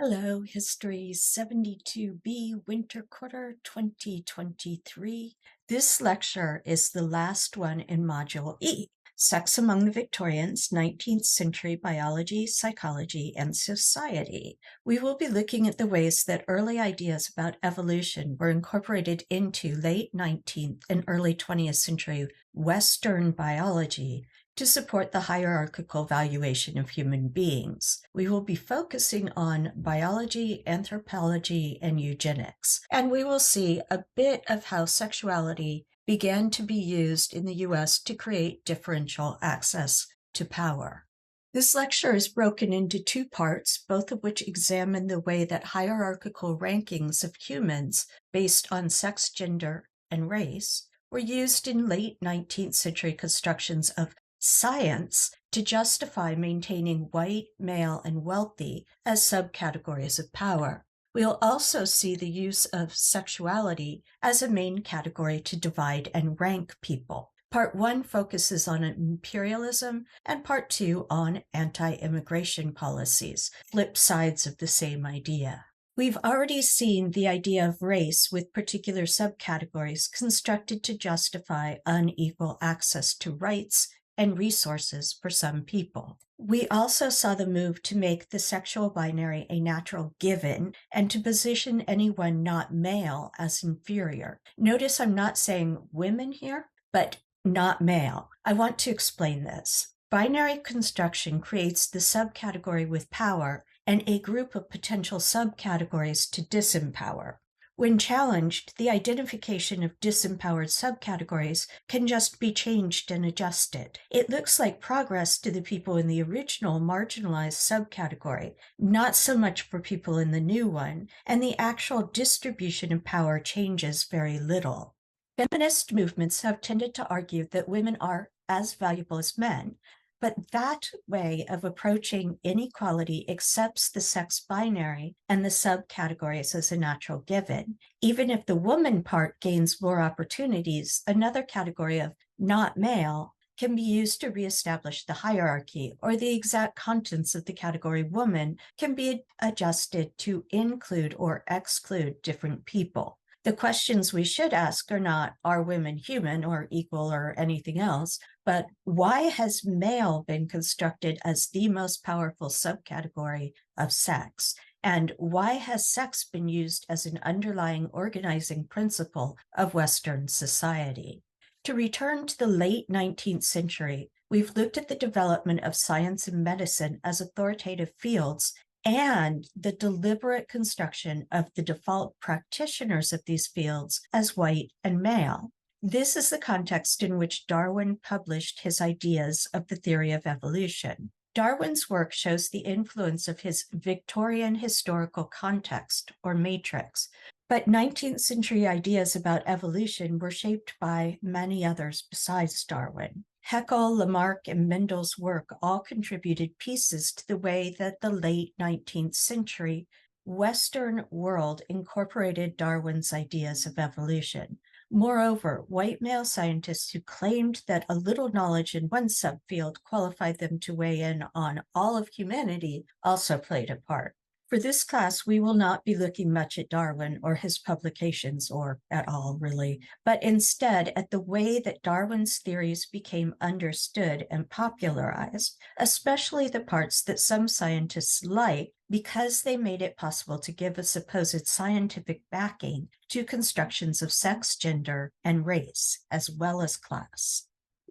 Hello, History 72B Winter Quarter 2023. This lecture is the last one in Module E, Sex Among the Victorians, 19th Century Biology, Psychology, and Society. We will be looking at the ways that early ideas about evolution were incorporated into late 19th and early 20th century Western biology to support the hierarchical valuation of human beings. We will be focusing on biology, anthropology, and eugenics, and we will see a bit of how sexuality began to be used in the US to create differential access to power. This lecture is broken into two parts, both of which examine the way that hierarchical rankings of humans based on sex, gender, and race were used in late 19th century constructions of science to justify maintaining white, male, and wealthy as subcategories of power. We'll also see the use of sexuality as a main category to divide and rank people. Part 1 focuses on imperialism and Part 2 on anti-immigration policies, flip sides of the same idea. We've already seen the idea of race with particular subcategories constructed to justify unequal access to rights and resources for some people. We also saw the move to make the sexual binary a natural given and to position anyone not male as inferior. Notice I'm not saying women here, but not male. I want to explain this. Binary construction creates the subcategory with power and a group of potential subcategories to disempower. When challenged, the identification of disempowered subcategories can just be changed and adjusted. It looks like progress to the people in the original marginalized subcategory, not so much for people in the new one, and the actual distribution of power changes very little. Feminist movements have tended to argue that women are as valuable as men, but that way of approaching inequality accepts the sex binary and the subcategories as a natural given. Even if the woman part gains more opportunities, another category of not male can be used to reestablish the hierarchy, or the exact contents of the category woman can be adjusted to include or exclude different people. The questions we should ask are not, are women human or equal or anything else, but why has male been constructed as the most powerful subcategory of sex? And why has sex been used as an underlying organizing principle of Western society? To return to the late 19th century, we've looked at the development of science and medicine as authoritative fields and the deliberate construction of the default practitioners of these fields as white and male. This is the context in which Darwin published his ideas of the theory of evolution. Darwin's work shows the influence of his Victorian historical context, or matrix, but 19th century ideas about evolution were shaped by many others besides Darwin. Haeckel, Lamarck, and Mendel's work all contributed pieces to the way that the late 19th century Western world incorporated Darwin's ideas of evolution. Moreover, white male scientists who claimed that a little knowledge in one subfield qualified them to weigh in on all of humanity also played a part. For this class, we will not be looking much at Darwin or his publications, or at all really, but instead at the way that Darwin's theories became understood and popularized, especially the parts that some scientists liked because they made it possible to give a supposed scientific backing to constructions of sex, gender, and race, as well as class.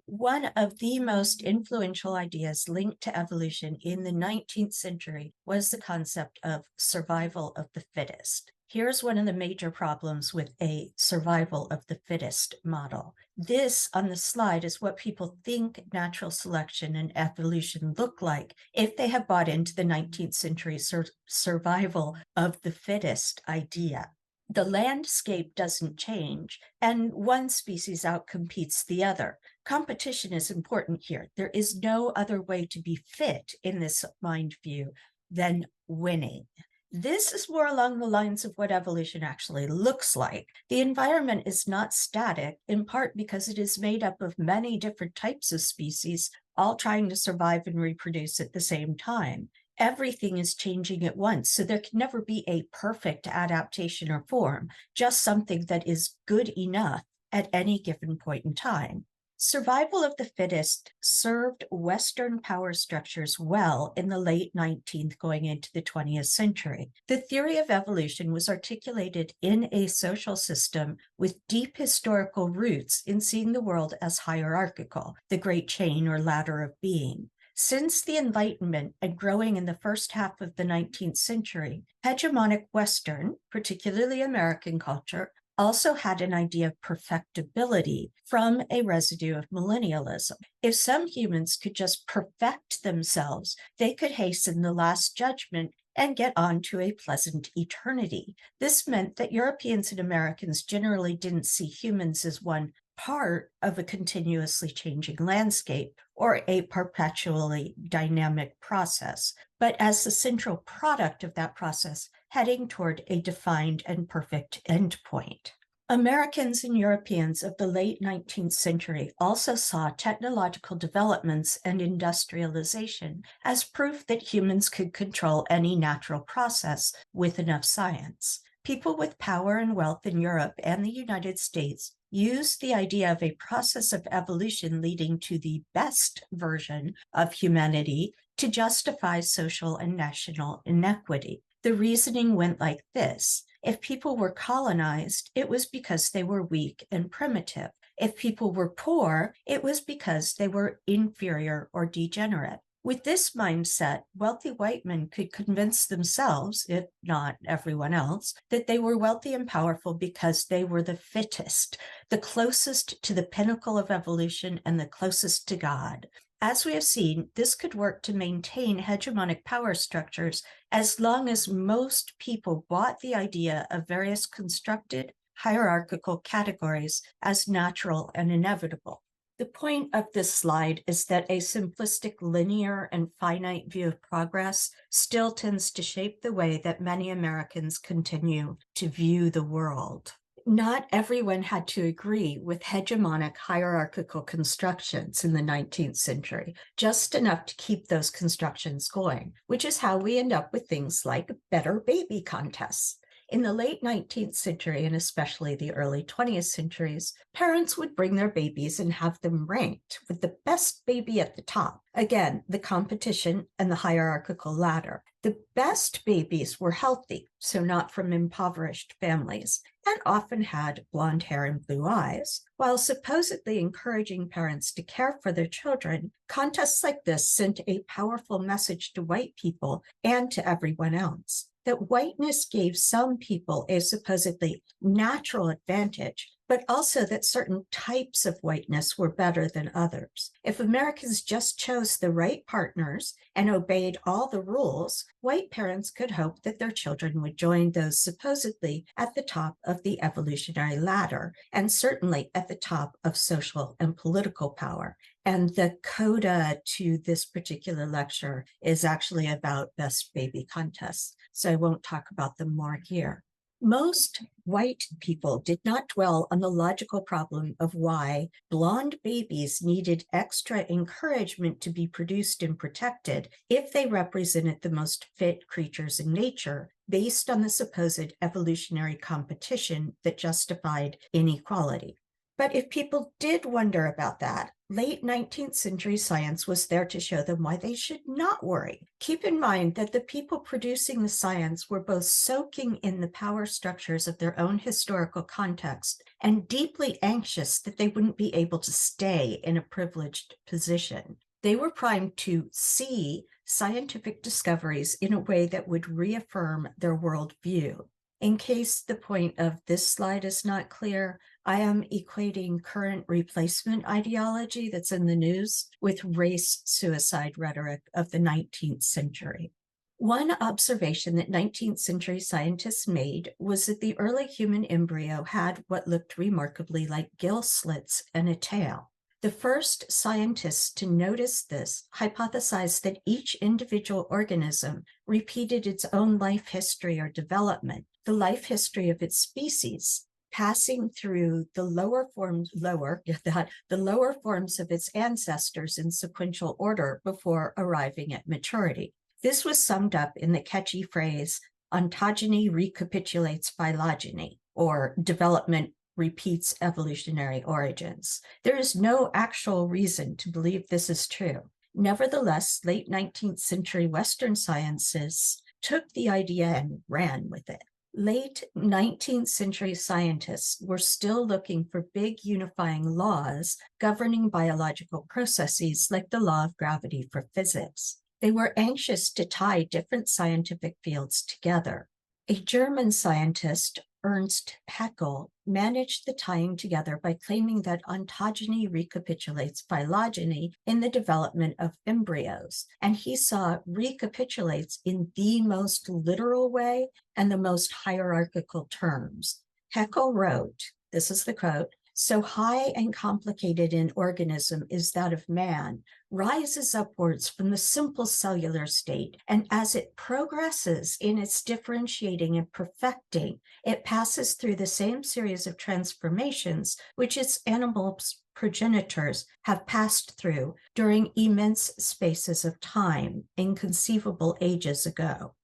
One of the most influential ideas linked to evolution in the 19th century was the concept of survival of the fittest. Here's one of the major problems with a survival of the fittest model. This on the slide is what people think natural selection and evolution look like if they have bought into the 19th century survival of the fittest idea. The landscape doesn't change, and one species outcompetes the other. Competition is important here. There is no other way to be fit in this mind view than winning. This is more along the lines of what evolution actually looks like. The environment is not static, in part because it is made up of many different types of species, all trying to survive and reproduce at the same time. Everything is changing at once, so there can never be a perfect adaptation or form, just something that is good enough at any given point in time. Survival of the fittest served Western power structures well in the late 19th going into the 20th century. The theory of evolution was articulated in a social system with deep historical roots in seeing the world as hierarchical, the great chain or ladder of being. Since the Enlightenment and growing in the first half of the 19th century, hegemonic Western, particularly American culture, also had an idea of perfectibility from a residue of millennialism. If some humans could just perfect themselves, they could hasten the last judgment and get on to a pleasant eternity. This meant that Europeans and Americans generally didn't see humans as one part of a continuously changing landscape or a perpetually dynamic process, but as the central product of that process heading toward a defined and perfect endpoint. Americans and Europeans of the late 19th century also saw technological developments and industrialization as proof that humans could control any natural process with enough science. People with power and wealth in Europe and the United States used the idea of a process of evolution leading to the best version of humanity to justify social and national inequity. The reasoning went like this. If people were colonized, it was because they were weak and primitive. If people were poor, it was because they were inferior or degenerate. With this mindset, wealthy white men could convince themselves, if not everyone else, that they were wealthy and powerful because they were the fittest, the closest to the pinnacle of evolution and the closest to God. As we have seen, this could work to maintain hegemonic power structures as long as most people bought the idea of various constructed hierarchical categories as natural and inevitable. The point of this slide is that a simplistic, linear, and finite view of progress still tends to shape the way that many Americans continue to view the world. Not everyone had to agree with hegemonic hierarchical constructions in the 19th century, just enough to keep those constructions going, which is how we end up with things like better baby contests. In the late 19th century, and especially the early 20th centuries, parents would bring their babies and have them ranked with the best baby at the top. Again, the competition and the hierarchical ladder. The best babies were healthy, so not from impoverished families, and often had blonde hair and blue eyes. While supposedly encouraging parents to care for their children, contests like this sent a powerful message to white people and to everyone else. That whiteness gave some people a supposedly natural advantage, but also that certain types of whiteness were better than others. If Americans just chose the right partners and obeyed all the rules, white parents could hope that their children would join those supposedly at the top of the evolutionary ladder, and certainly at the top of social and political power. And the coda to this particular lecture is actually about best baby contests, so I won't talk about them more here. Most white people did not dwell on the logical problem of why blonde babies needed extra encouragement to be produced and protected if they represented the most fit creatures in nature, based on the supposed evolutionary competition that justified inequality. But if people did wonder about that, late 19th century science was there to show them why they should not worry. Keep in mind that the people producing the science were both soaking in the power structures of their own historical context and deeply anxious that they wouldn't be able to stay in a privileged position. They were primed to see scientific discoveries in a way that would reaffirm their worldview. In case the point of this slide is not clear, I am equating current replacement ideology that's in the news with race suicide rhetoric of the 19th century. One observation that 19th century scientists made was that the early human embryo had what looked remarkably like gill slits and a tail. The first scientists to notice this hypothesized that each individual organism repeated its own life history or development, the life history of its species, passing through the lower forms of its ancestors in sequential order before arriving at maturity. This was summed up in the catchy phrase, ontogeny recapitulates phylogeny, or development repeats evolutionary origins. There is no actual reason to believe this is true. Nevertheless, late 19th century Western scientists took the idea and ran with it. Late 19th century scientists were still looking for big unifying laws governing biological processes like the law of gravity for physics. They were anxious to tie different scientific fields together. A German scientist, Ernst Haeckel, managed the tying together by claiming that ontogeny recapitulates phylogeny in the development of embryos, and he saw recapitulates in the most literal way and the most hierarchical terms. Haeckel wrote, this is the quote, "So high and complicated an organism is that of man, rises upwards from the simple cellular state, and as it progresses in its differentiating and perfecting, it passes through the same series of transformations which its animal progenitors have passed through during immense spaces of time, inconceivable ages ago."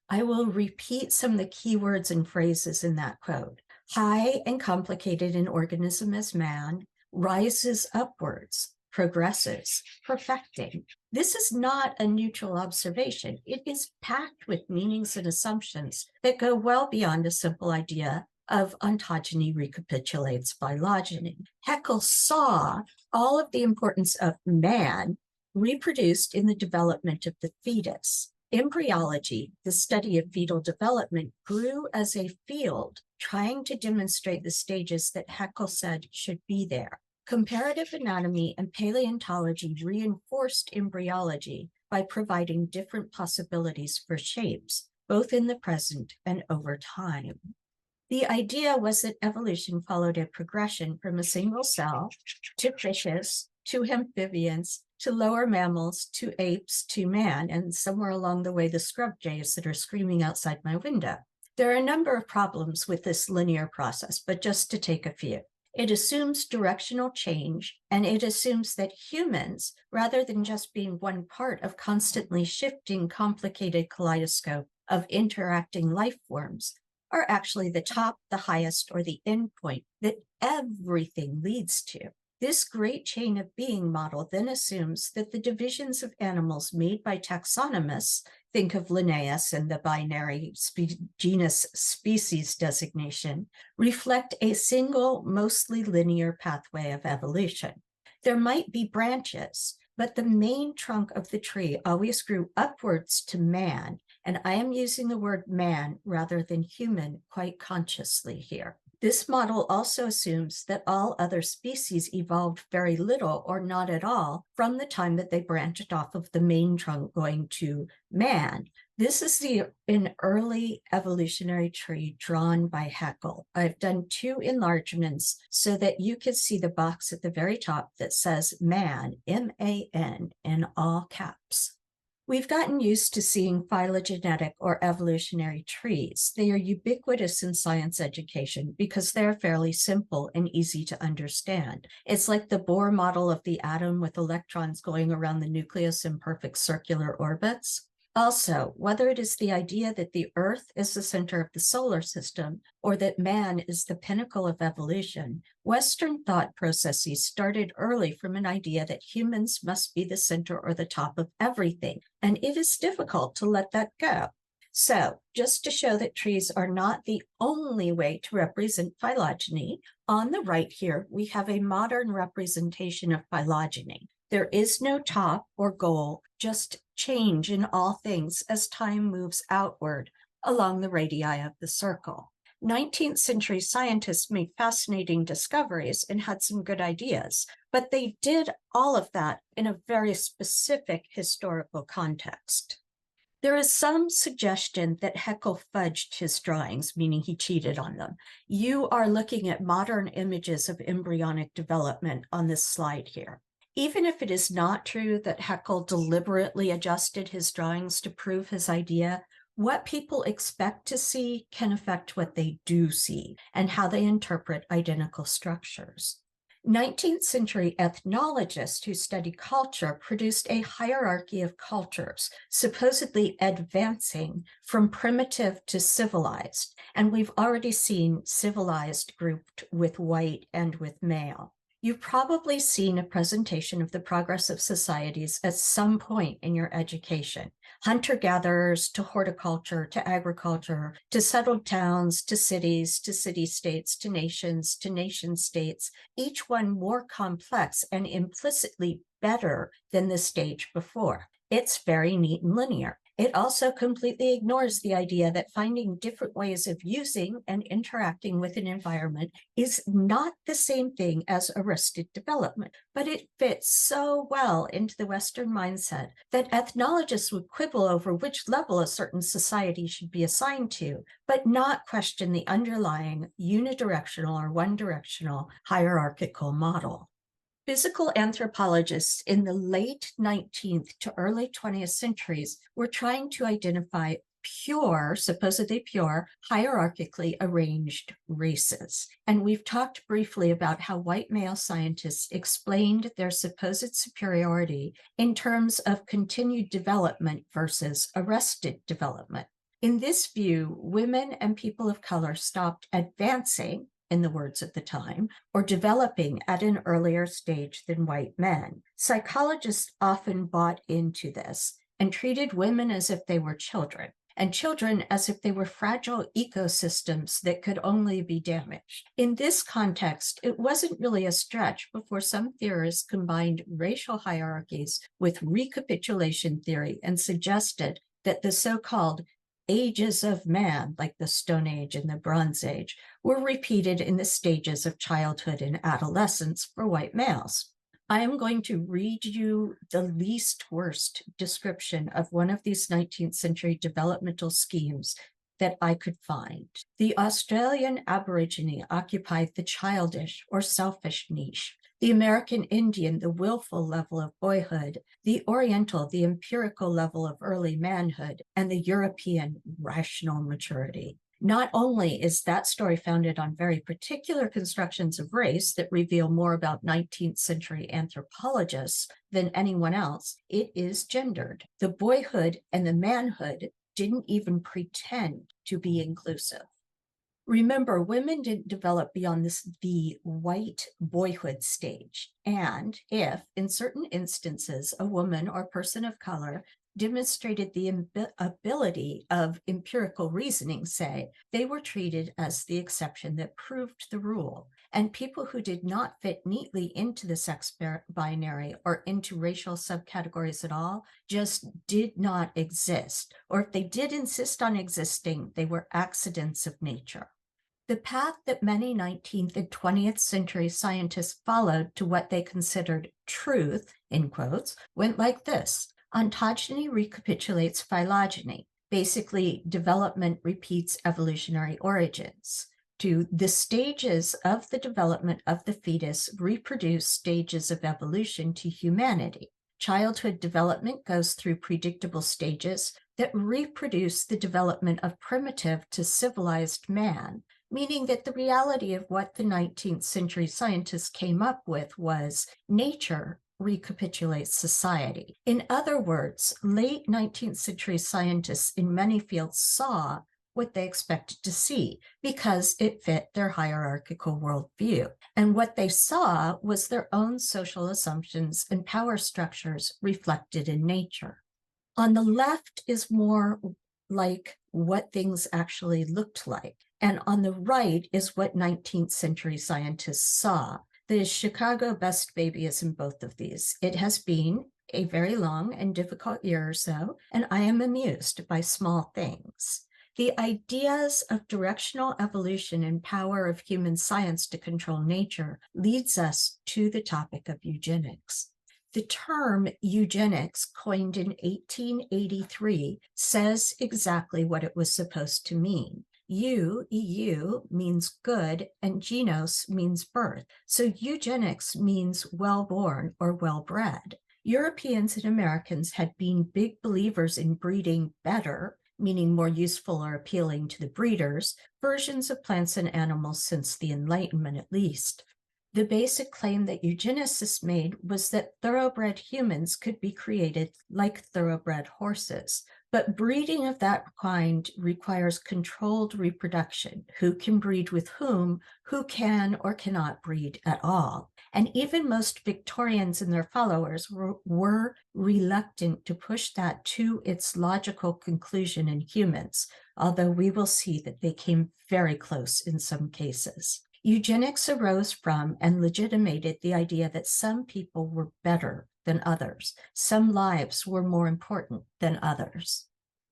I will repeat some of the key words and phrases in that quote. High and complicated an organism as man, rises upwards, progresses, perfecting. This is not a neutral observation. It is packed with meanings and assumptions that go well beyond a simple idea of ontogeny recapitulates phylogeny. Haeckel saw all of the importance of man reproduced in the development of the fetus. Embryology, the study of fetal development, grew as a field trying to demonstrate the stages that Haeckel said should be there. Comparative anatomy and paleontology reinforced embryology by providing different possibilities for shapes, both in the present and over time. The idea was that evolution followed a progression from a single cell to fishes, to amphibians, to lower mammals, to apes, to man, and somewhere along the way, the scrub jays that are screaming outside my window. There are a number of problems with this linear process, but just to take a few. It assumes directional change, and it assumes that humans, rather than just being one part of constantly shifting, complicated kaleidoscope of interacting life forms, are actually the top, the highest, or the end point that everything leads to. This great chain of being model then assumes that the divisions of animals made by taxonomists, think of Linnaeus and the binary genus species designation, reflect a single, mostly linear pathway of evolution. There might be branches, but the main trunk of the tree always grew upwards to man, and I am using the word man rather than human quite consciously here. This model also assumes that all other species evolved very little or not at all from the time that they branched off of the main trunk going to man. This is an early evolutionary tree drawn by Haeckel. I've done 2 enlargements so that you can see the box at the very top that says man, M-A-N, in all caps. We've gotten used to seeing phylogenetic or evolutionary trees. They are ubiquitous in science education because they're fairly simple and easy to understand. It's like the Bohr model of the atom with electrons going around the nucleus in perfect circular orbits. Also, whether it is the idea that the Earth is the center of the solar system or that man is the pinnacle of evolution, Western thought processes started early from an idea that humans must be the center or the top of everything, and it is difficult to let that go. So, just to show that trees are not the only way to represent phylogeny, on the right here, we have a modern representation of phylogeny. There is no top or goal, just change in all things as time moves outward along the radii of the circle. 19th century scientists made fascinating discoveries and had some good ideas, but they did all of that in a very specific historical context. There is some suggestion that Haeckel fudged his drawings, meaning he cheated on them. You are looking at modern images of embryonic development on this slide here. Even if it is not true that Haeckel deliberately adjusted his drawings to prove his idea, what people expect to see can affect what they do see and how they interpret identical structures. 19th century ethnologists who study culture produced a hierarchy of cultures, supposedly advancing from primitive to civilized. And we've already seen civilized grouped with white and with male. You've probably seen a presentation of the progress of societies at some point in your education. Hunter-gatherers to horticulture, to agriculture, to settled towns, to cities, to city-states, to nation-states, each one more complex and implicitly better than the stage before. It's very neat and linear. It also completely ignores the idea that finding different ways of using and interacting with an environment is not the same thing as arrested development, but it fits so well into the Western mindset that ethnologists would quibble over which level a certain society should be assigned to, but not question the underlying unidirectional or one-directional hierarchical model. Physical anthropologists in the late 19th to early 20th centuries were trying to identify pure, supposedly pure, hierarchically arranged races. And we've talked briefly about how white male scientists explained their supposed superiority in terms of continued development versus arrested development. In this view, women and people of color stopped advancing, in the words of the time, or developing at an earlier stage than white men. Psychologists often bought into this and treated women as if they were children, and children as if they were fragile ecosystems that could only be damaged. In this context, it wasn't really a stretch before some theorists combined racial hierarchies with recapitulation theory and suggested that the so-called ages of man, like the Stone Age and the Bronze Age, were repeated in the stages of childhood and adolescence for white males. I am going to read you the least worst description of one of these 19th century developmental schemes that I could find. The Australian Aborigine occupied the childish or selfish niche. The American Indian, the willful level of boyhood, the Oriental, the empirical level of early manhood, and the European, rational maturity. Not only is that story founded on very particular constructions of race that reveal more about 19th century anthropologists than anyone else, it is gendered. The boyhood and the manhood didn't even pretend to be inclusive. Remember, women didn't develop beyond the white boyhood stage. And if, in certain instances, a woman or person of color demonstrated the ability of empirical reasoning, say, they were treated as the exception that proved the rule. And people who did not fit neatly into the sex binary or into racial subcategories at all just did not exist. Or if they did insist on existing, they were accidents of nature. The path that many 19th and 20th century scientists followed to what they considered truth, in quotes, went like this. Ontogeny recapitulates phylogeny. Basically, development repeats evolutionary origins. To the stages of the development of the fetus reproduce stages of evolution to humanity. Childhood development goes through predictable stages that reproduce the development of primitive to civilized man, meaning that the reality of what the 19th century scientists came up with was nature recapitulates society. In other words, late 19th century scientists in many fields saw what they expected to see because it fit their hierarchical worldview. And what they saw was their own social assumptions and power structures reflected in nature. On the left is more like what things actually looked like. And on the right is what 19th century scientists saw. The Chicago best baby is in both of these. It has been a very long and difficult year or so, and I am amused by small things. The ideas of directional evolution and power of human science to control nature leads us to the topic of eugenics. The term eugenics, coined in 1883, says exactly what it was supposed to mean. EU, means good, and genos means birth. So eugenics means well-born or well-bred. Europeans and Americans had been big believers in breeding better, meaning more useful or appealing to the breeders, versions of plants and animals since the Enlightenment at least. The basic claim that eugenicists made was that thoroughbred humans could be created like thoroughbred horses. But breeding of that kind requires controlled reproduction. Who can breed with whom? Who can or cannot breed at all? And even most Victorians and their followers were reluctant to push that to its logical conclusion in humans, although we will see that they came very close in some cases. Eugenics arose from and legitimated the idea that some people were better than others. Some lives were more important than others.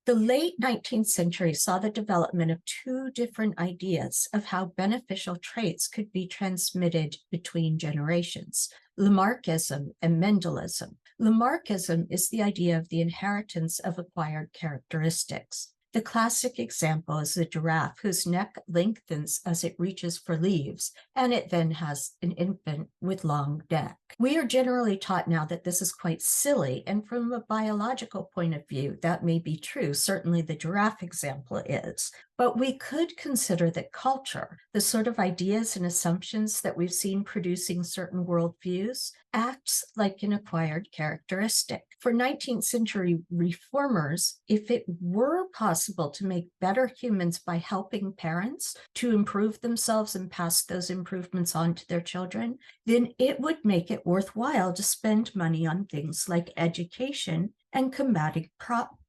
The late 19th century saw the development of two different ideas of how beneficial traits could be transmitted between generations: Lamarckism and Mendelism. Lamarckism is the idea of the inheritance of acquired characteristics. The classic example is the giraffe, whose neck lengthens as it reaches for leaves, and it then has an infant with long neck. We are generally taught now that this is quite silly, and from a biological point of view, that may be true. Certainly the giraffe example is. But we could consider that culture, the sort of ideas and assumptions that we've seen producing certain worldviews, acts like an acquired characteristic. For 19th century reformers, if it were possible to make better humans by helping parents to improve themselves and pass those improvements on to their children, then it would make it worthwhile to spend money on things like education and combating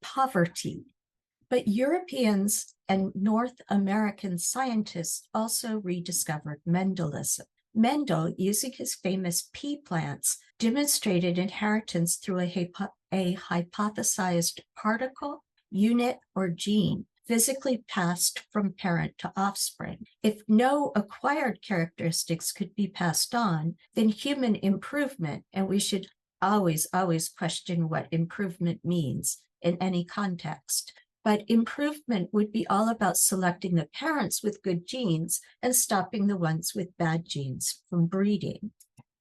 poverty. But Europeans and North American scientists also rediscovered Mendelism. Mendel, using his famous pea plants, demonstrated inheritance through a hypothesized particle, unit, or gene physically passed from parent to offspring. If no acquired characteristics could be passed on, then human improvement, and we should always question what improvement means in any context, but improvement would be all about selecting the parents with good genes and stopping the ones with bad genes from breeding.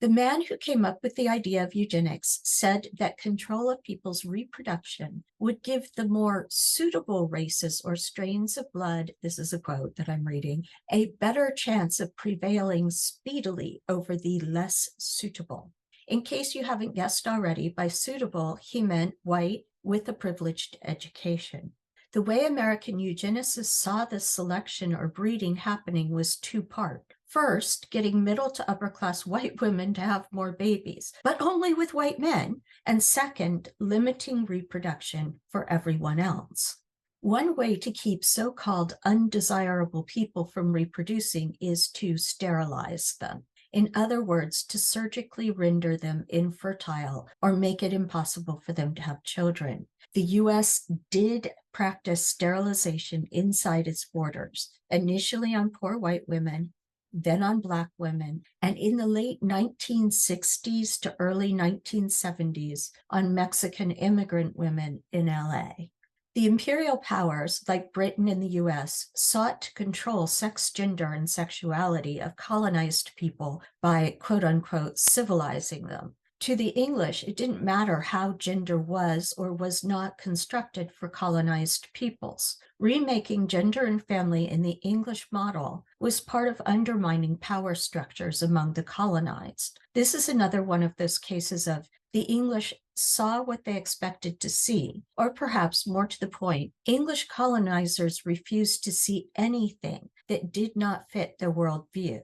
The man who came up with the idea of eugenics said that control of people's reproduction would give the more suitable races or strains of blood, this is a quote that I'm reading, a better chance of prevailing speedily over the less suitable. In case you haven't guessed already, by suitable, he meant white with a privileged education. The way American eugenicists saw this selection or breeding happening was two-part. First, getting middle to upper-class white women to have more babies, but only with white men. And second, limiting reproduction for everyone else. One way to keep so-called undesirable people from reproducing is to sterilize them. In other words, to surgically render them infertile or make it impossible for them to have children. The U.S. did practice sterilization inside its borders, initially on poor white women, then on Black women, and in the late 1960s to early 1970s on Mexican immigrant women in LA. The imperial powers, like Britain and the US, sought to control sex, gender, and sexuality of colonized people by, quote unquote, civilizing them. To the English, it didn't matter how gender was or was not constructed for colonized peoples. Remaking gender and family in the English model was part of undermining power structures among the colonized. This is another one of those cases of the English saw what they expected to see, or perhaps more to the point, English colonizers refused to see anything that did not fit their worldview.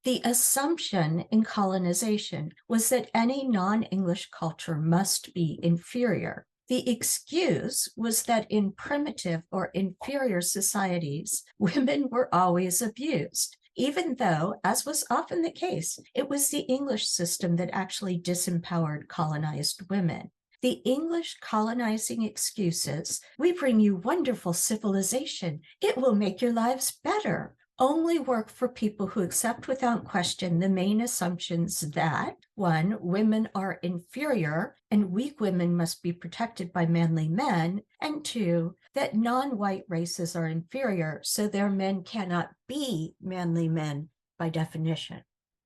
The assumption in colonization was that any non-English culture must be inferior. The excuse was that in primitive or inferior societies, women were always abused, even though, as was often the case, it was the English system that actually disempowered colonized women. The English colonizing excuses, we bring you wonderful civilization, it will make your lives better, only work for people who accept without question the main assumptions that, 1, women are inferior and weak women must be protected by manly men, and 2, that non-white races are inferior, so their men cannot be manly men by definition.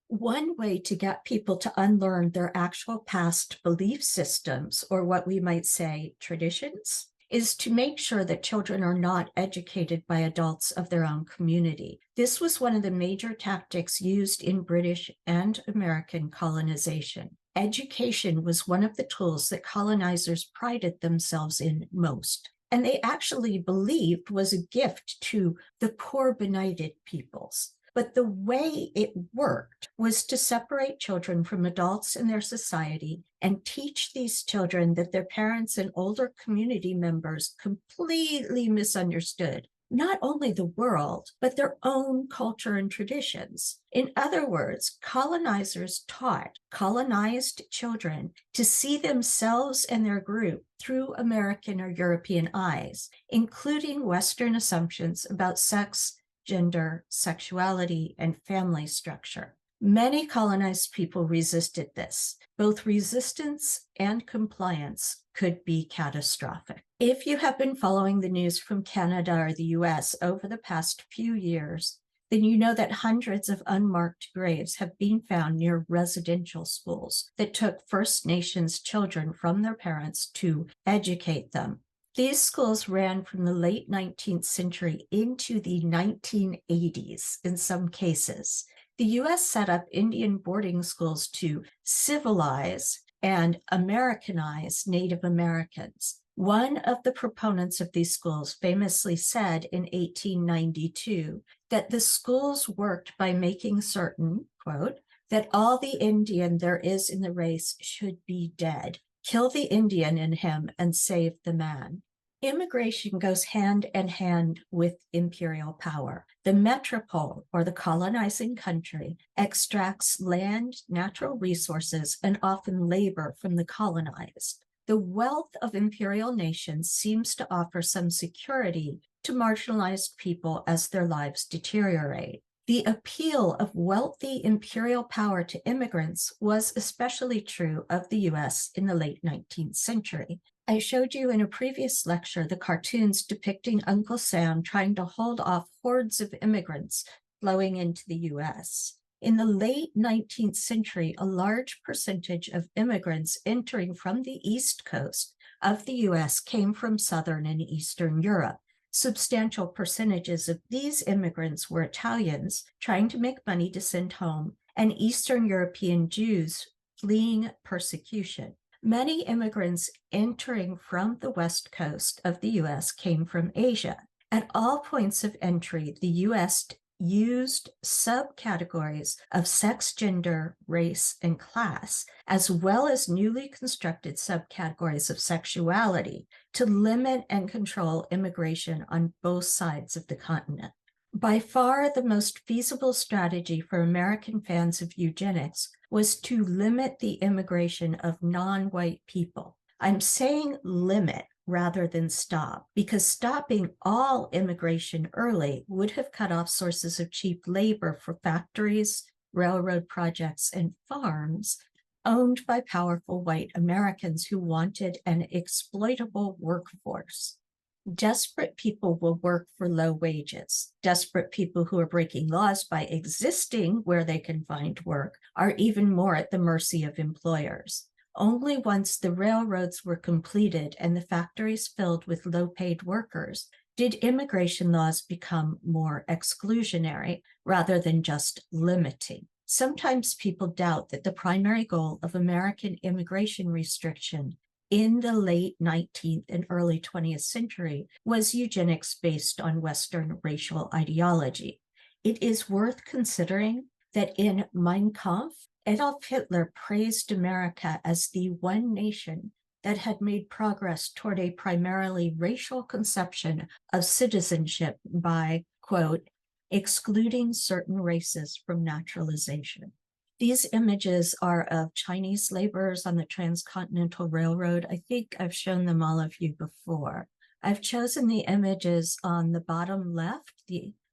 One way to get people to unlearn their actual past belief systems, or what we might say traditions, is to make sure that children are not educated by adults of their own community. This was one of the major tactics used in British and American colonization. Education was one of the tools that colonizers prided themselves in most, and they actually believed was a gift to the poor benighted peoples. But the way it worked was to separate children from adults in their society and teach these children that their parents and older community members completely misunderstood not only the world, but their own culture and traditions. In other words, colonizers taught colonized children to see themselves and their group through American or European eyes, including Western assumptions about sex, gender, sexuality, and family structure. Many colonized people resisted this. Both resistance and compliance could be catastrophic. If you have been following the news from Canada or the US over the past few years, then you know that hundreds of unmarked graves have been found near residential schools that took First Nations children from their parents to educate them. These schools ran from the late 19th century into the 1980s in some cases. The US set up Indian boarding schools to civilize and Americanize Native Americans. One of the proponents of these schools famously said in 1892 that the schools worked by making certain, quote, that all the Indian there is in the race should be dead. Kill the Indian in him and save the man. Immigration goes hand in hand with imperial power. The metropole, or the colonizing country, extracts land, natural resources, and often labor from the colonized. The wealth of imperial nations seems to offer some security to marginalized people as their lives deteriorate. The appeal of wealthy imperial power to immigrants was especially true of the US in the late 19th century. I showed you in a previous lecture the cartoons depicting Uncle Sam trying to hold off hordes of immigrants flowing into the US. In the late 19th century, a large percentage of immigrants entering from the East Coast of the US came from Southern and Eastern Europe. Substantial percentages of these immigrants were Italians trying to make money to send home, and Eastern European Jews fleeing persecution. Many immigrants entering from the West Coast of the US came from Asia. At all points of entry, the US used subcategories of sex, gender, race, and class, as well as newly constructed subcategories of sexuality to limit and control immigration on both sides of the continent. By far, the most feasible strategy for American fans of eugenics was to limit the immigration of non-white people. I'm saying limit rather than stop, because stopping all immigration early would have cut off sources of cheap labor for factories, railroad projects, and farms owned by powerful white Americans who wanted an exploitable workforce. Desperate people will work for low wages. Desperate people who are breaking laws by existing where they can find work are even more at the mercy of employers. Only once the railroads were completed and the factories filled with low-paid workers did immigration laws become more exclusionary rather than just limiting. Sometimes people doubt that the primary goal of American immigration restriction in the late 19th and early 20th century was eugenics based on Western racial ideology. It is worth considering that in Mein Kampf, Adolf Hitler praised America as the one nation that had made progress toward a primarily racial conception of citizenship by, quote, excluding certain races from naturalization. These images are of Chinese laborers on the Transcontinental Railroad. I think I've shown them all of you before. I've chosen the images on the bottom left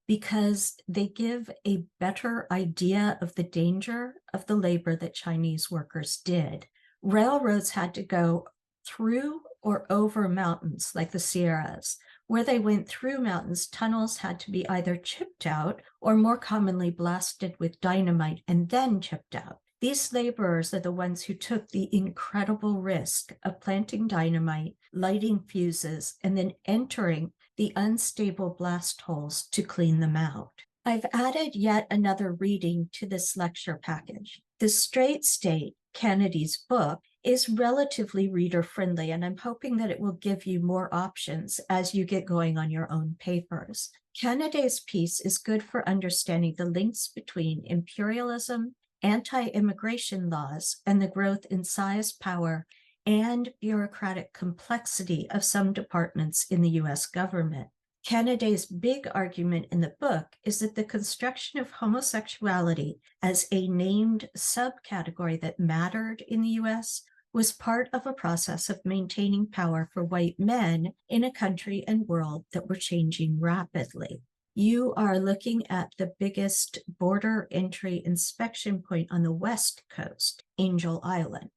because they give a better idea of the danger of the labor that Chinese workers did. Railroads had to go through or over mountains like the Sierras. Where they went through mountains, tunnels had to be either chipped out or more commonly blasted with dynamite and then chipped out. These laborers are the ones who took the incredible risk of planting dynamite, lighting fuses, and then entering the unstable blast holes to clean them out. I've added yet another reading to this lecture package. The Straight State, Kennedy's book, is relatively reader-friendly, and I'm hoping that it will give you more options as you get going on your own papers. Kennedy's piece is good for understanding the links between imperialism, anti-immigration laws, and the growth in size, power, and bureaucratic complexity of some departments in the U.S. government. Kennedy's big argument in the book is that the construction of homosexuality as a named subcategory that mattered in the U.S. was part of a process of maintaining power for white men in a country and world that were changing rapidly. You are looking at the biggest border entry inspection point on the West Coast, Angel Island.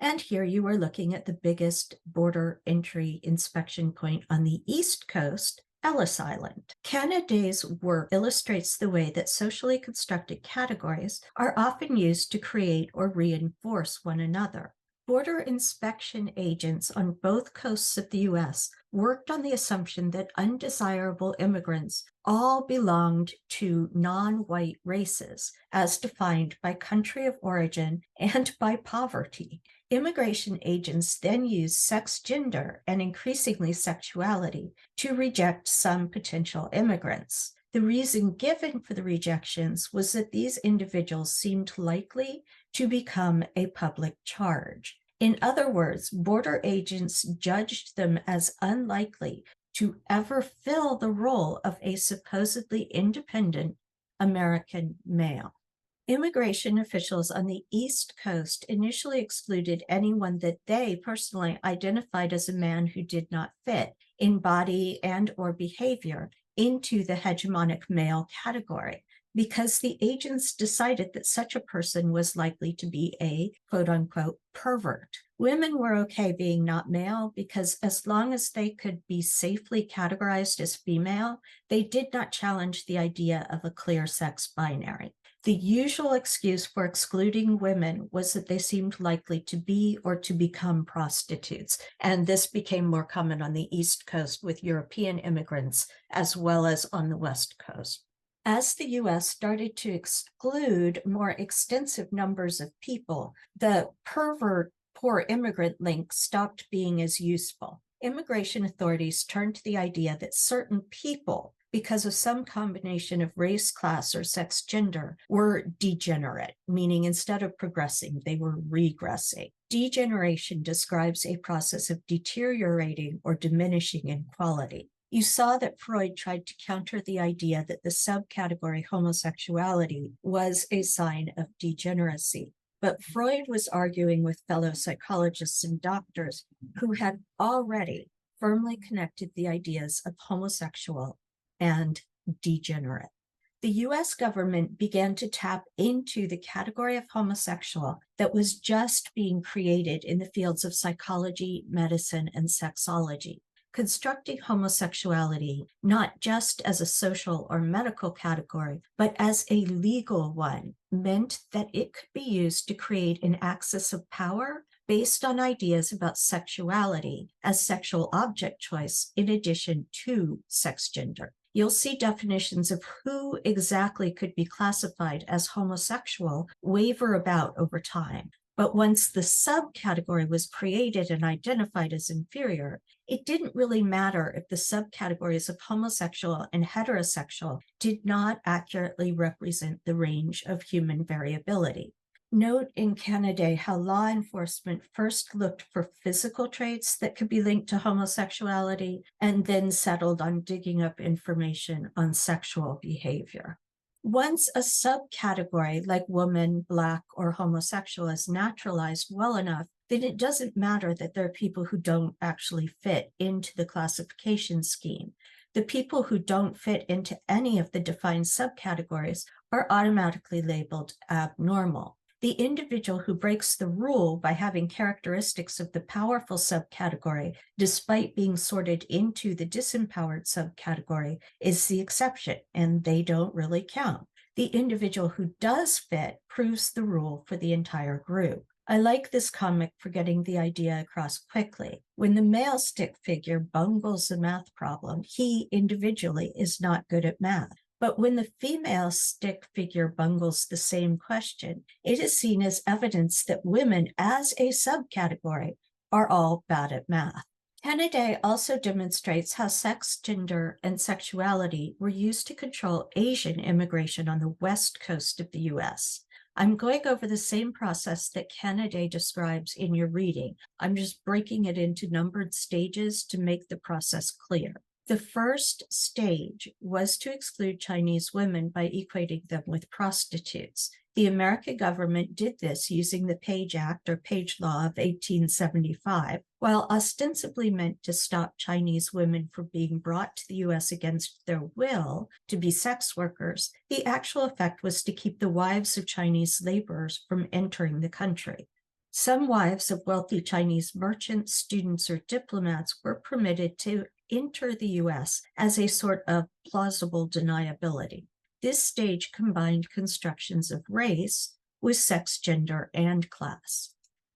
And here you are looking at the biggest border entry inspection point on the East Coast, Ellis Island. Kennedy's work illustrates the way that socially constructed categories are often used to create or reinforce one another. Border inspection agents on both coasts of the U.S. worked on the assumption that undesirable immigrants all belonged to non-white races, as defined by country of origin and by poverty. Immigration agents then use sex, gender, and increasingly sexuality to reject some potential immigrants. The reason given for the rejections was that these individuals seemed likely to become a public charge. In other words, border agents judged them as unlikely to ever fill the role of a supposedly independent American male. Immigration officials on the East Coast initially excluded anyone that they personally identified as a man who did not fit in body and or behavior into the hegemonic male category, because the agents decided that such a person was likely to be a quote-unquote pervert. Women were okay being not male because as long as they could be safely categorized as female, they did not challenge the idea of a clear sex binary. The usual excuse for excluding women was that they seemed likely to be or to become prostitutes, and this became more common on the East Coast with European immigrants as well as on the West Coast. As the U.S. started to exclude more extensive numbers of people, the pervert poor immigrant link stopped being as useful. Immigration authorities turned to the idea that certain people, because of some combination of race, class, or sex gender, were degenerate, meaning instead of progressing, they were regressing. Degeneration describes a process of deteriorating or diminishing in quality. You saw that Freud tried to counter the idea that the subcategory homosexuality was a sign of degeneracy. But Freud was arguing with fellow psychologists and doctors who had already firmly connected the ideas of homosexual and degenerate. The US government began to tap into the category of homosexual that was just being created in the fields of psychology, medicine, and sexology. Constructing homosexuality not just as a social or medical category, but as a legal one, meant that it could be used to create an axis of power based on ideas about sexuality as sexual object choice in addition to sex gender. You'll see definitions of who exactly could be classified as homosexual waver about over time. But once the subcategory was created and identified as inferior, it didn't really matter if the subcategories of homosexual and heterosexual did not accurately represent the range of human variability. Note in Canada how law enforcement first looked for physical traits that could be linked to homosexuality and then settled on digging up information on sexual behavior. Once a subcategory like woman, Black, or homosexual is naturalized well enough, then it doesn't matter that there are people who don't actually fit into the classification scheme. The people who don't fit into any of the defined subcategories are automatically labeled abnormal. The individual who breaks the rule by having characteristics of the powerful subcategory, despite being sorted into the disempowered subcategory, is the exception, and they don't really count. The individual who does fit proves the rule for the entire group. I like this comic for getting the idea across quickly. When the male stick figure bungles a math problem, he individually is not good at math. But when the female stick figure bungles the same question, it is seen as evidence that women, as a subcategory, are all bad at math. Kennedy also demonstrates how sex, gender, and sexuality were used to control Asian immigration on the west coast of the US. I'm going over the same process that Kennedy describes in your reading. I'm just breaking it into numbered stages to make the process clear. The first stage was to exclude Chinese women by equating them with prostitutes. The American government did this using the Page Act or Page Law of 1875, while ostensibly meant to stop Chinese women from being brought to the U.S. against their will to be sex workers. The actual effect was to keep the wives of Chinese laborers from entering the country. Some wives of wealthy Chinese merchants, students, or diplomats were permitted to enter the U.S. as a sort of plausible deniability. This stage combined constructions of race with sex, gender, and class.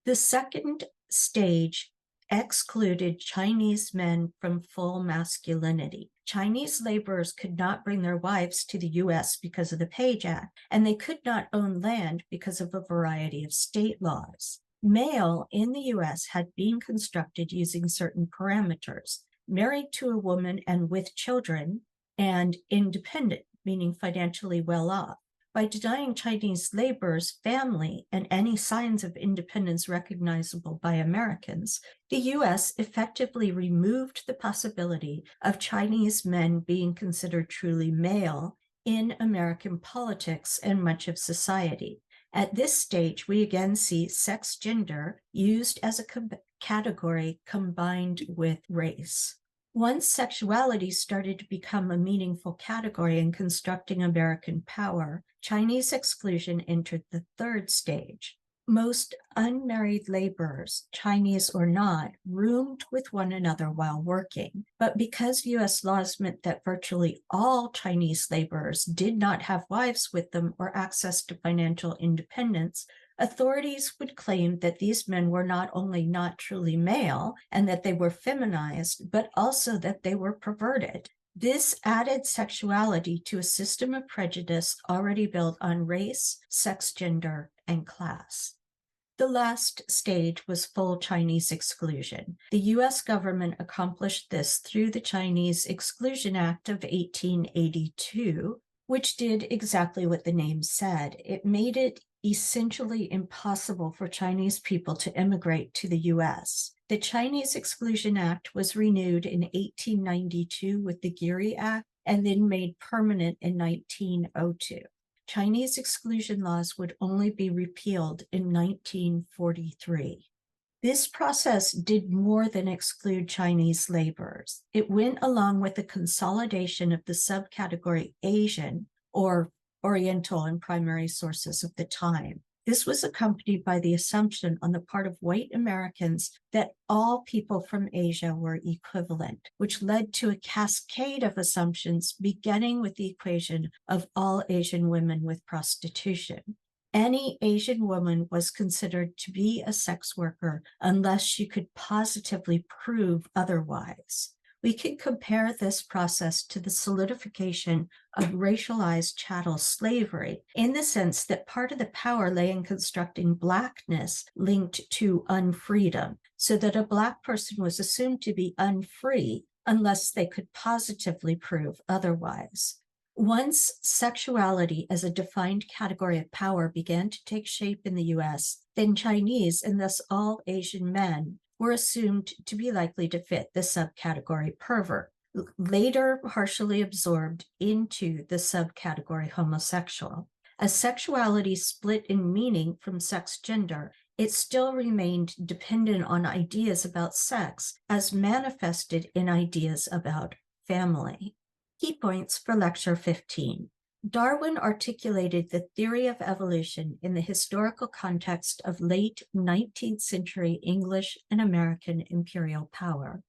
The second stage excluded Chinese men from full masculinity. Chinese laborers could not bring their wives to the U.S. because of the Page Act, and they could not own land because of a variety of state laws. Male in the U.S. had been constructed using certain parameters: married to a woman and with children, and independent, meaning financially well off. By denying Chinese laborers family and any signs of independence recognizable by Americans, the U.S. effectively removed the possibility of Chinese men being considered truly male in American politics and much of society. At this stage, we again see sex, gender used as a category combined with race. Once sexuality started to become a meaningful category in constructing American power, Chinese exclusion entered the third stage. Most unmarried laborers, Chinese or not, roomed with one another while working. But because U.S. laws meant that virtually all Chinese laborers did not have wives with them or access to financial independence, authorities would claim that these men were not only not truly male and that they were feminized, but also that they were perverted. This added sexuality to a system of prejudice already built on race, sex, gender, and class. The last stage was full Chinese exclusion. The U.S. government accomplished this through the Chinese Exclusion Act of 1882, which did exactly what the name said. It made it essentially impossible for Chinese people to immigrate to the U.S. The Chinese Exclusion Act was renewed in 1892 with the Geary Act and then made permanent in 1902. Chinese exclusion laws would only be repealed in 1943. This process did more than exclude Chinese laborers. It went along with the consolidation of the subcategory Asian, or Oriental in primary sources of the time. This was accompanied by the assumption on the part of white Americans that all people from Asia were equivalent, which led to a cascade of assumptions beginning with the equation of all Asian women with prostitution. Any Asian woman was considered to be a sex worker unless she could positively prove otherwise. We can compare this process to the solidification of racialized chattel slavery in the sense that part of the power lay in constructing Blackness linked to unfreedom, so that a Black person was assumed to be unfree unless they could positively prove otherwise. Once sexuality as a defined category of power began to take shape in the US, then Chinese, and thus all Asian men, were assumed to be likely to fit the subcategory pervert, later partially absorbed into the subcategory homosexual. As sexuality split in meaning from sex gender, it still remained dependent on ideas about sex as manifested in ideas about family. Key points for Lecture 15. Darwin articulated the theory of evolution in the historical context of late 19th century English and American imperial power.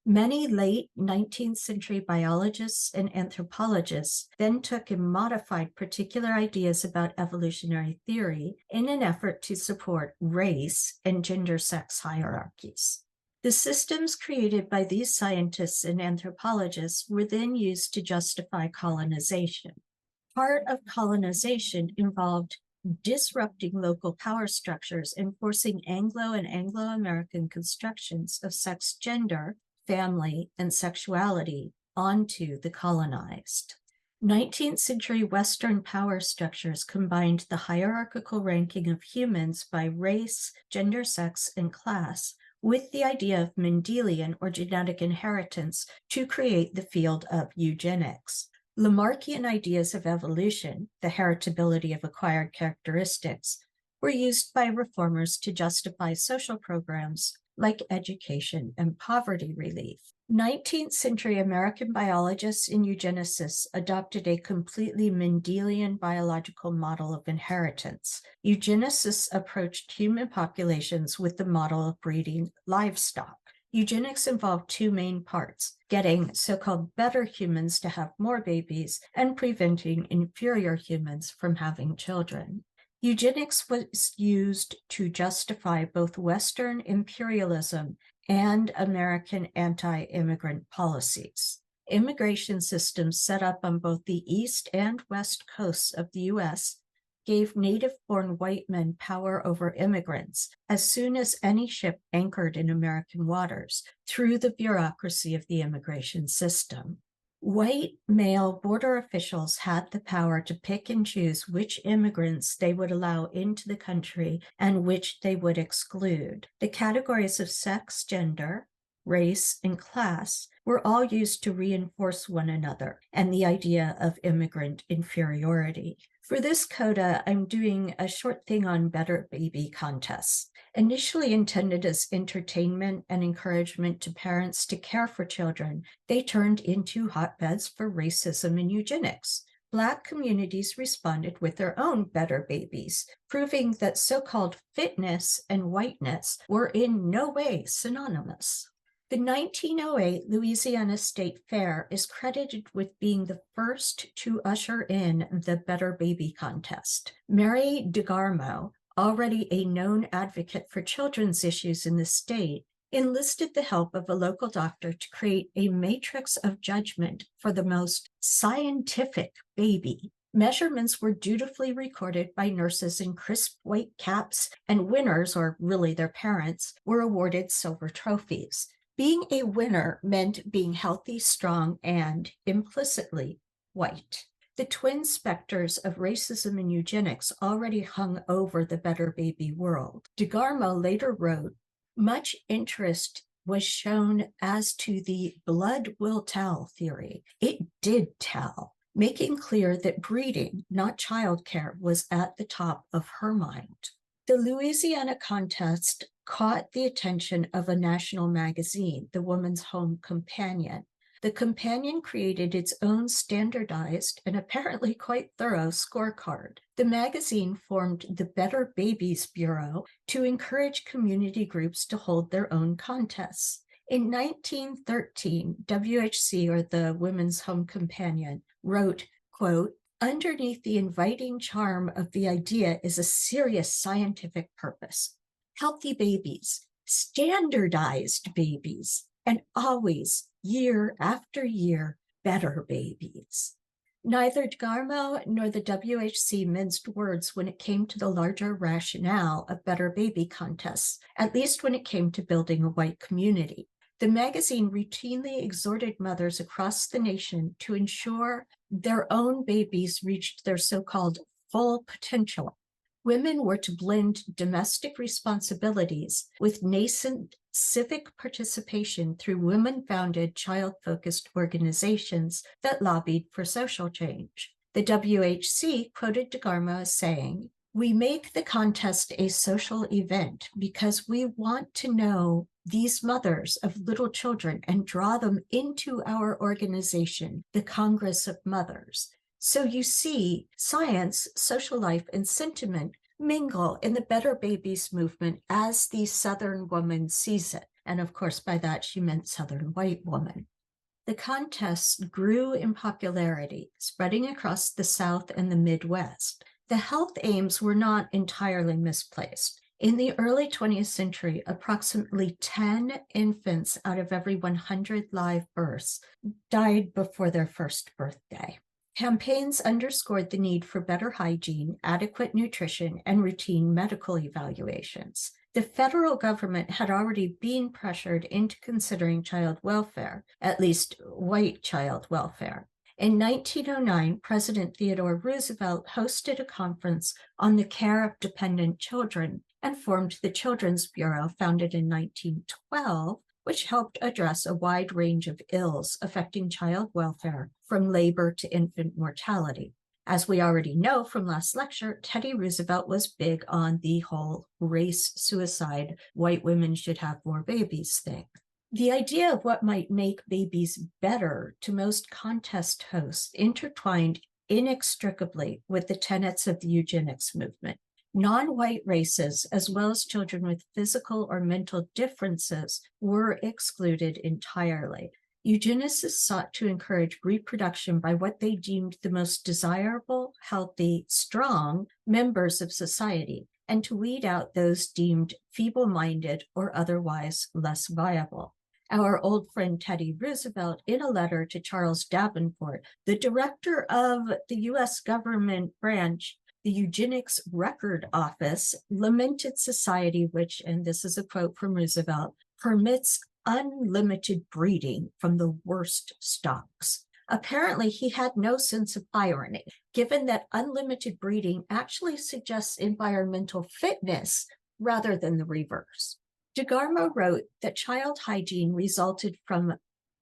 Many late 19th century biologists and anthropologists then took and modified particular ideas about evolutionary theory in an effort to support race and gender-sex hierarchies. The systems created by these scientists and anthropologists were then used to justify colonization. Part of colonization involved disrupting local power structures and forcing Anglo and Anglo-American constructions of sex, gender, family, and sexuality onto the colonized. 19th century Western power structures combined the hierarchical ranking of humans by race, gender, sex, and class with the idea of Mendelian or genetic inheritance to create the field of eugenics. Lamarckian ideas of evolution, the heritability of acquired characteristics, were used by reformers to justify social programs like education and poverty relief. 19th century American biologists and eugenicists adopted a completely Mendelian biological model of inheritance. Eugenicists approached human populations with the model of breeding livestock. Eugenics involved two main parts: getting so-called better humans to have more babies and preventing inferior humans from having children. Eugenics was used to justify both Western imperialism and American anti-immigrant policies. Immigration systems set up on both the east and west coasts of the U.S. gave native-born white men power over immigrants as soon as any ship anchored in American waters through the bureaucracy of the immigration system. White male border officials had the power to pick and choose which immigrants they would allow into the country and which they would exclude. The categories of sex, gender, race, and class were all used to reinforce one another and the idea of immigrant inferiority. For this coda, I'm doing a short thing on better baby contests. Initially intended as entertainment and encouragement to parents to care for children, they turned into hotbeds for racism and eugenics. Black communities responded with their own better babies, proving that so-called fitness and whiteness were in no way synonymous. The 1908 Louisiana State Fair is credited with being the first to usher in the Better Baby contest. Mary DeGarmo, already a known advocate for children's issues in the state, enlisted the help of a local doctor to create a matrix of judgment for the most scientific baby. Measurements were dutifully recorded by nurses in crisp white caps, and winners, or really their parents, were awarded silver trophies. Being a winner meant being healthy, strong, and, implicitly, white. The twin specters of racism and eugenics already hung over the better baby world. DeGarmo later wrote, "Much interest was shown as to the blood will tell theory. It did tell," making clear that breeding, not childcare, was at the top of her mind. The Louisiana contest caught the attention of a national magazine, the Woman's Home Companion. The Companion created its own standardized and apparently quite thorough scorecard. The magazine formed the Better Babies Bureau to encourage community groups to hold their own contests. In 1913, WHC, or the Women's Home Companion, wrote, quote, "Underneath the inviting charm of the idea is a serious scientific purpose. Healthy babies, standardized babies, and always, year after year, better babies." Neither DeGarmo nor the WHC minced words when it came to the larger rationale of better baby contests, at least when it came to building a white community. The magazine routinely exhorted mothers across the nation to ensure their own babies reached their so-called full potential. Women were to blend domestic responsibilities with nascent civic participation through women-founded, child-focused organizations that lobbied for social change. The WHC quoted DeGarmo as saying, "We make the contest a social event because we want to know these mothers of little children and draw them into our organization, the Congress of Mothers. So you see, science, social life, and sentiment mingle in the Better Babies movement as the Southern woman sees it." And of course, by that, she meant Southern white woman. The contest grew in popularity, spreading across the South and the Midwest. The health aims were not entirely misplaced. In the early 20th century, approximately 10 infants out of every 100 live births died before their first birthday. Campaigns underscored the need for better hygiene, adequate nutrition, and routine medical evaluations. The federal government had already been pressured into considering child welfare, at least white child welfare. In 1909, President Theodore Roosevelt hosted a conference on the care of dependent children and formed the Children's Bureau, founded in 1912, which helped address a wide range of ills affecting child welfare, from labor to infant mortality. As we already know from last lecture, Teddy Roosevelt was big on the whole race suicide, white women should have more babies thing. The idea of what might make babies better to most contest hosts intertwined inextricably with the tenets of the eugenics movement. Non-white races, as well as children with physical or mental differences, were excluded entirely. Eugenicists sought to encourage reproduction by what they deemed the most desirable, healthy, strong members of society, and to weed out those deemed feeble-minded or otherwise less viable. Our old friend Teddy Roosevelt, in a letter to Charles Davenport, the director of the U.S. government branch, the Eugenics Record Office, lamented society which, and this is a quote from Roosevelt, permits unlimited breeding from the worst stocks. Apparently, he had no sense of irony, given that unlimited breeding actually suggests environmental fitness rather than the reverse. DeGarmo wrote that child hygiene resulted from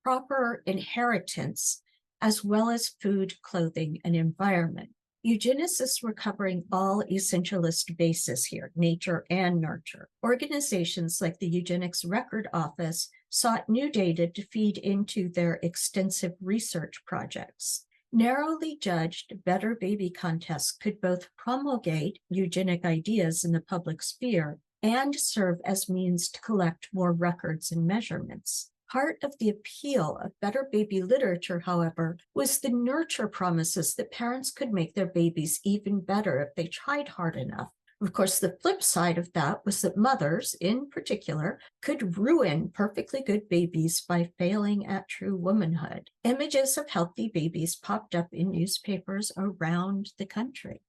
proper inheritance as well as food, clothing, and environment. Eugenicists were covering all essentialist bases here, nature and nurture. Organizations like the Eugenics Record Office sought new data to feed into their extensive research projects. Narrowly judged, better baby contests could both promulgate eugenic ideas in the public sphere and serve as means to collect more records and measurements. Part of the appeal of better baby literature, however, was the nurture promises that parents could make their babies even better if they tried hard enough. Of course, the flip side of that was that mothers, in particular, could ruin perfectly good babies by failing at true womanhood. Images of healthy babies popped up in newspapers around the country.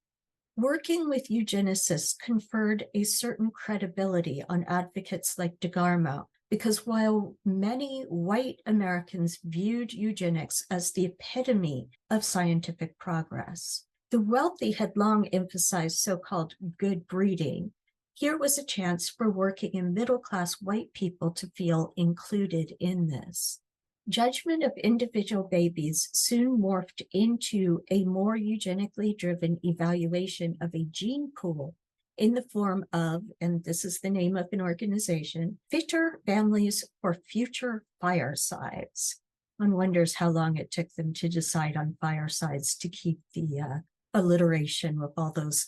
Working with eugenicists conferred a certain credibility on advocates like DeGarmo, because while many white Americans viewed eugenics as the epitome of scientific progress, the wealthy had long emphasized so-called good breeding. Here was a chance for working and middle-class white people to feel included in this. Judgment of individual babies soon morphed into a more eugenically driven evaluation of a gene pool in the form of, and this is the name of an organization, Fitter Families for Future Firesides. One wonders how long it took them to decide on firesides to keep the alliteration with all those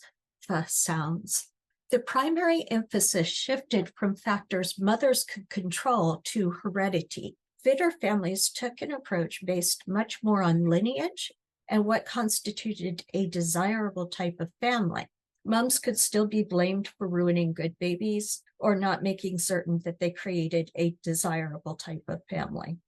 sounds. The primary emphasis shifted from factors mothers could control to heredity. Fitter families took an approach based much more on lineage and what constituted a desirable type of family. Moms could still be blamed for ruining good babies or not making certain that they created a desirable type of family.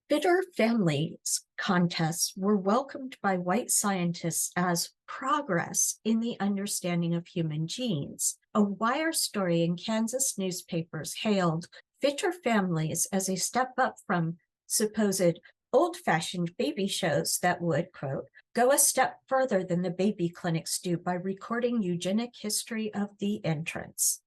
Fitter families contests were welcomed by white scientists as progress in the understanding of human genes. A wire story in Kansas newspapers hailed Fitter families as a step up from supposed old-fashioned baby shows that would, quote, go a step further than the baby clinics do by recording eugenic history of the entrants.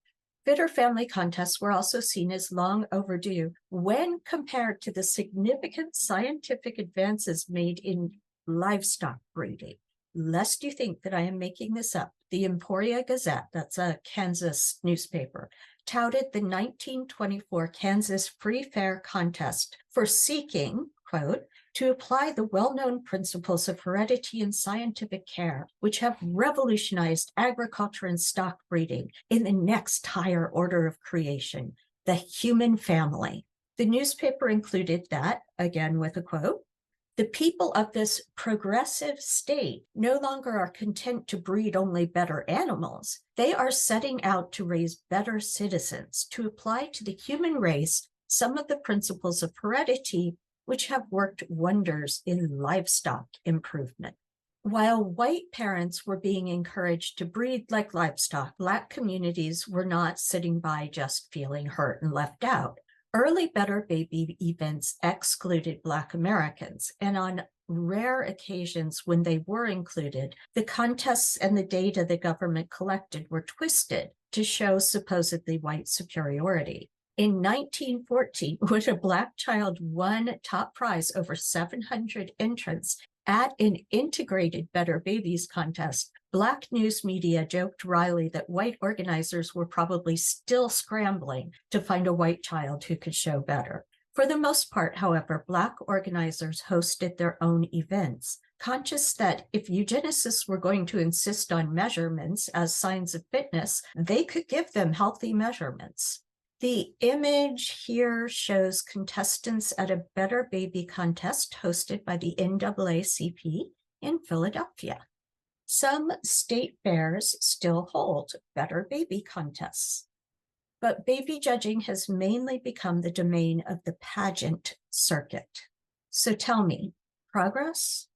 Fitter family contests were also seen as long overdue when compared to the significant scientific advances made in livestock breeding. Lest you think that I am making this up, the Emporia Gazette, that's a Kansas newspaper, touted the 1924 Kansas Free Fair contest for seeking, quote, to apply the well-known principles of heredity and scientific care, which have revolutionized agriculture and stock breeding in the next higher order of creation, the human family. The newspaper included that, again with a quote, "The people of this progressive state no longer are content to breed only better animals. They are setting out to raise better citizens, to apply to the human race some of the principles of heredity which have worked wonders in livestock improvement." While white parents were being encouraged to breed like livestock, Black communities were not sitting by just feeling hurt and left out. Early Better Baby events excluded Black Americans, and on rare occasions when they were included, the contests and the data the government collected were twisted to show supposedly white superiority. In 1914, when a Black child won top prize over 700 entrants at an integrated Better Babies contest, Black news media joked wryly that white organizers were probably still scrambling to find a white child who could show better. For the most part, however, Black organizers hosted their own events, conscious that if eugenicists were going to insist on measurements as signs of fitness, they could give them healthy measurements. The image here shows contestants at a Better Baby contest hosted by the NAACP in Philadelphia. Some state fairs still hold Better Baby contests, but baby judging has mainly become the domain of the pageant circuit. So tell me, progress